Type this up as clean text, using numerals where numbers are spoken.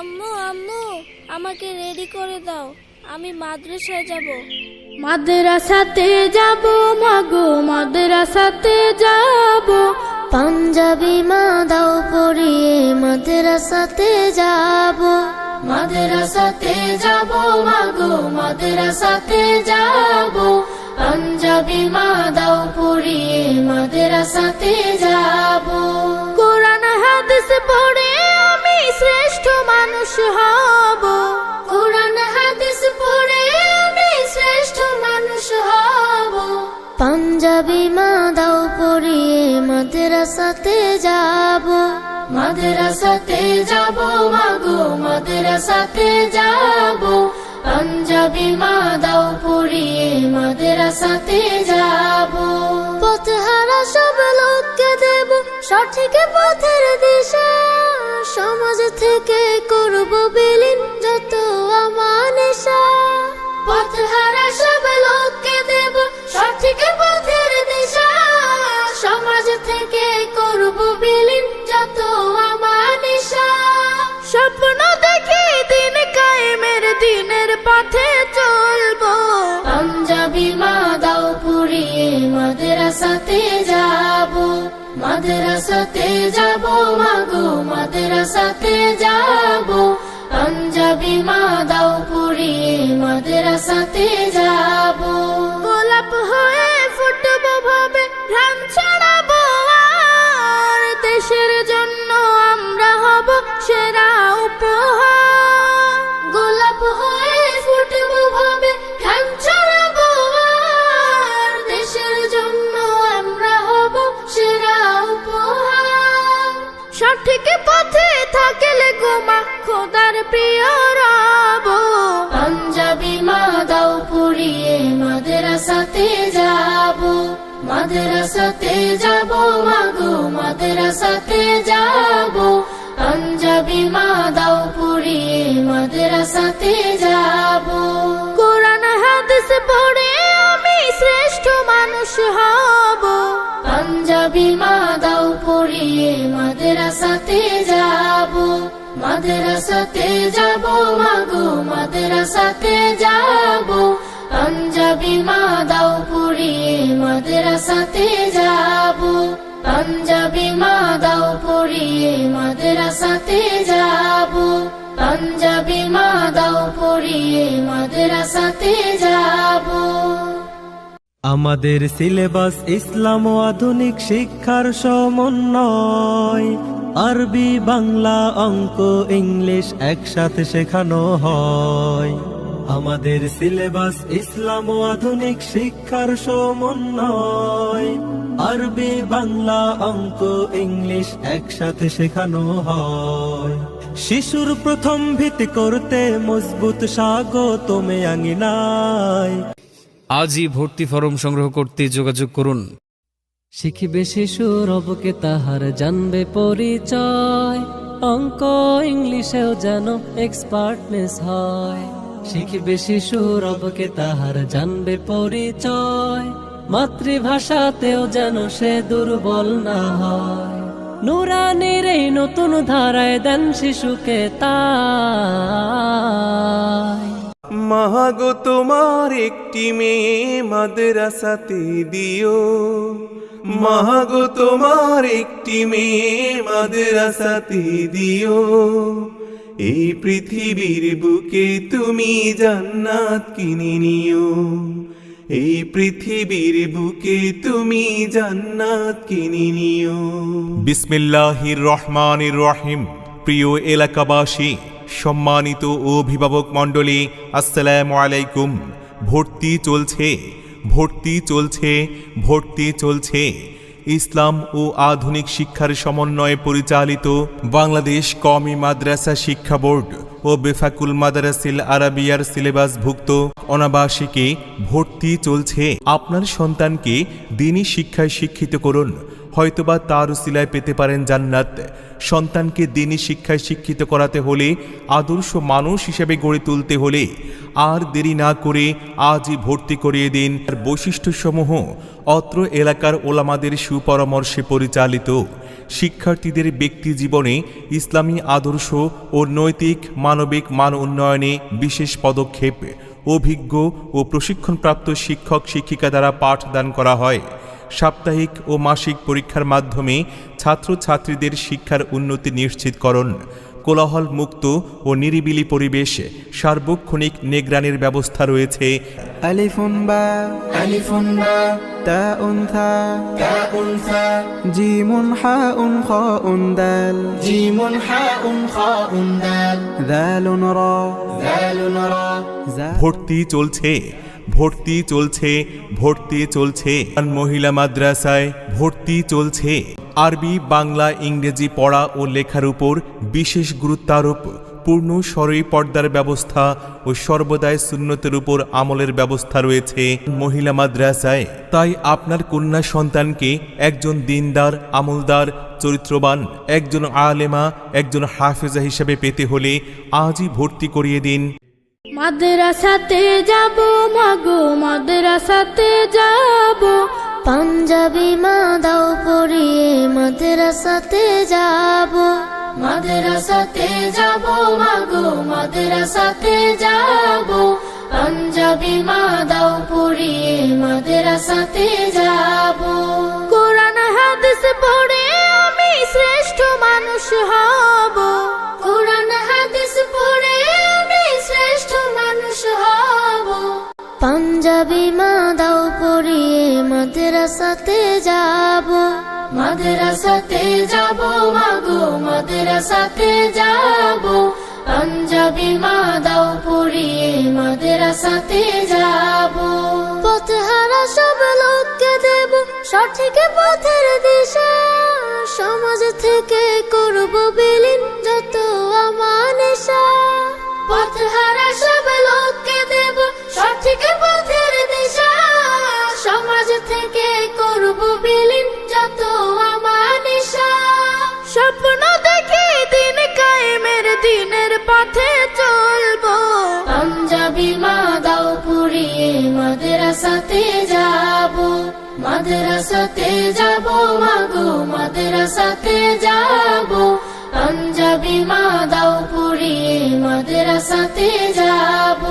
আম্মু আম্মু আমাকে রেডি করে দাও, আমি মাদ্রাসায় যাব। মাদ্রাসাতে যাব মাগো, মাদ্রাসাতে যাব। পাঞ্জাবি মা দাও পরিয়ে মাদ্রাসাতে যাব। মাদ্রাসাতে যাব মাগো, মাদ্রাসাতে যাব। পাঞ্জাবি মা দাও পরিয়ে মাদ্রাসাতে যাব। কোরআন হাদিস পড়ে আমি শ্রেষ্ঠ মানুষ হব। কোরআন হাদিস পড়ে আমি শ্রেষ্ঠ মানুষ হব। পাঞ্জাবি মা দাও পরিয়ে মাদ্রাসাতে যাব। মাদ্রাসাতে যাব মাগো, মাদ্রাসাতে যাব। পাঞ্জাবি মা দাও পরিয়ে মাদ্রাসাতে যাব। পথহারা সব লোককে দেব সঠিক পথের দিশা। সমাজ থেকে করব বিলীন যত আমানিশা। পথহারা সব লোককে দেব সঠিক পথের দিশা। সমাজ থেকে করব বিলীন যত আমানিশা। স্বপ্ন দেখি দিন কায়েমের, দিনের পথে চলবো। পাঞ্জাবি মা দাও পরিয়ে মাদ্রাসাতে যাব। মাদ্রাসাতে যাব মাগো, মাদ্রাসাতে যাব। পাঞ্জাবি মা দাও পরিয়ে মাদ্রাসাতে যাব। গোলাপ হয়ে ফুটবো ভাবে ঘাম ছড়াবো আর দেশের জন্য আমরা হব সেরা উপহার। গোলাপ হয়ে ফুটবো ভাবে ঘাম ছড়াবো আর দেশের জন্য আমরা হব সেরা উপহার। সঠিক পথে থাকলে গোমা খোদার প্রিয় রব। পাঞ্জাবি মা দাও পরিয়ে মাদ্রাসাতে যাব। মাদ্রাসাতে যাব মাগো, মাদ্রাসাতে যাব। পাঞ্জাবি মা দাও পরিয়ে মাদ্রাসাতে যাব। কোরআন হাদিস পড়ে আমি শ্রেষ্ঠ মানুষ হব। পাঞ্জাবি মা দাও পরিয়ে মাদ্রাসাতে যাব। মাদ্রাসাতে যাব মাগো, মাদ্রাসাতে যাব। পাঞ্জাবি মা দাও পরিয়ে মাদ্রাসাতে যাব। পাঞ্জাবি মা দাও পরিয়ে মাদ্রাসাতে যাব। পাঞ্জাবি মা দাও পরিয়ে মাদ্রাসাতে যাব। আমাদের সিলেবাস ইসলাম ও আধুনিক শিক্ষার সমন্বয়। আরবি, বাংলা, অঙ্ক, ইংলিশ একসাথে শেখানো হয়। আমাদের সিলেবাস ইসলাম ও আধুনিক শিক্ষার সমন্বয়। আরবি, বাংলা, অঙ্ক, ইংলিশ একসাথে শেখানো হয়। শিশুর প্রথম ভিত্তি করতে মজবুত স্বাগতম আঙিনায়। আজই ভর্তি ফরম সংগ্রহ করতে যোগাযোগ করুন। শিখবে শিশু রবকে তাহার জানবে পরিচয়। অঙ্ক ইংলিশেও যেন এক্সপার্টনেস হয়। শিখবে শিশু রবকে তাহার জানবে পরিচয়। মাতৃভাষাতেও যেন সে দুর্বল না হয়। নুরানির এই নতুন ধারায় দেন শিশুকে তাই। মাগো তোমার একটি মেয়ে মাদ্রাসাতে দিও। মাগো তোমার একটি মেয়ে মাদ্রাসাতে দিও। এই পৃথিবীর বুকে তুমি জান্নাত কিনে নিও। এই পৃথিবীর বুকে তুমি জান্নাত কিনে নিও। বিসমিল্লাহির রহমানির রহিম। প্রিয় এলাকাবাসী, সম্মানিত অভিভাবক মণ্ডলী, আসসালামু আলাইকুম। ভর্তি চলছে, ভর্তি চলছে, ভর্তি চলছে। ইসলাম ও আধুনিক শিক্ষার সমন্বয়ে পরিচালিত বাংলাদেশ কওমি মাদ্রাসা শিক্ষা বোর্ড ও বেফাকুল মাদারাসিল আরাবিয়ার সিলেবাসভুক্ত অনাবাসিকে ভর্তি চলছে। আপনার সন্তানকে দ্বীনি শিক্ষায় শিক্ষিত করুন। হয়তোবা তার উসিলায় পেতে পারেন জান্নাত। সন্তানকে দ্বীনি শিক্ষায় শিক্ষিত করাতে হলে, আদর্শ মানুষ হিসেবে গড়ে তুলতে হলে আর দেরি না করে আজই ভর্তি করিয়ে দিন। আর বৈশিষ্ট্যসমূহ অত্র এলাকার ওলামাদের সুপরামর্শে পরিচালিত। শিক্ষার্থীদের ব্যক্তি জীবনে ইসলামী আদর্শ ও নৈতিক মানবিক মান উন্নয়নে বিশেষ পদক্ষেপ অভিজ্ঞ ও প্রশিক্ষণপ্রাপ্ত শিক্ষক শিক্ষিকা দ্বারা পাঠদান করা হয়। সাপ্তাহিক ও মাসিক পরীক্ষার মাধ্যমে ছাত্রছাত্রীদের শিক্ষার উন্নতি নিশ্চিতকরণ, কোলাহল মুক্ত ও নিরিবিলি পরিবেশ, সার্বক্ষণিক নিগরানির ব্যবস্থা রয়েছে। আলিফুন বা তাউন থা জিমুন হাউন খাউন দাল দালুন রা ভর্তি চলছে, ভর্তি চলছে, ভর্তি চলছে। মহিলা মাদ্রাসায় ভর্তি চলছে। আরবি, বাংলা, ইংরেজি পড়া ও লেখার উপর বিশেষ গুরুত্বারোপ, পূর্ণ সরই পর্দার ব্যবস্থা ও সর্বদাই সুন্নতের উপর আমলের ব্যবস্থা রয়েছে মহিলা মাদ্রাসায়। তাই আপনার কন্যা সন্তানকে একজন দিনদার, আমলদার, চরিত্রবান, একজন আলেমা, একজন হাফেজা হিসেবে পেতে হলে আজই ভর্তি করিয়ে দিন। মাদ্রাসাতে যাব মাগো, মাদ্রাসাতে যাব, পাঞ্জাবি মা দাও পরিয়ে মাদ্রাসাতে যাব। মাদ্রাসাতে যাব মাগো, মাদ্রাসাতে যাব, পাঞ্জাবি মা দাও পড়িয়ে মাদ্রাসাতে যাব। কোরআন হাদিস পড়ে আমি শ্রেষ্ঠ মানুষ হব, কোরআন হাদিস পড়ে আমি শ্রেষ্ঠ মানুষ হব। পাঞ্জাবি মা দাও পরিয়ে মাদ্রাসাতে যাব। মাদ্রাসাতে যাব মাগো, মাদ্রাসাতে যাব, পাঞ্জাবি মা দাও পড়িয়ে মাদ্রাসাতে যাব। পথহারা সব লোককে দেব সঠিক পথের দিশা, সমাজ থেকে করব বিলীন যত আমানিশা। পথহারা সব লোককে দেব সঠিক পথের দিশা, সমাজ থেকে করব বিলীন যত আমানিশা। স্বপ্ন দেখি দিন কায়েমের, দিনের পথে চলবো, পাঞ্জাবি মা দাও পড়িয়ে মাদ্রাসাতে যাব। মাদ্রাসাতে যাব মাগো, মাদ্রাসাতে যাব, পাঞ্জাবি মা দাও পড়িয়ে মাদ্রাসাতে যাব।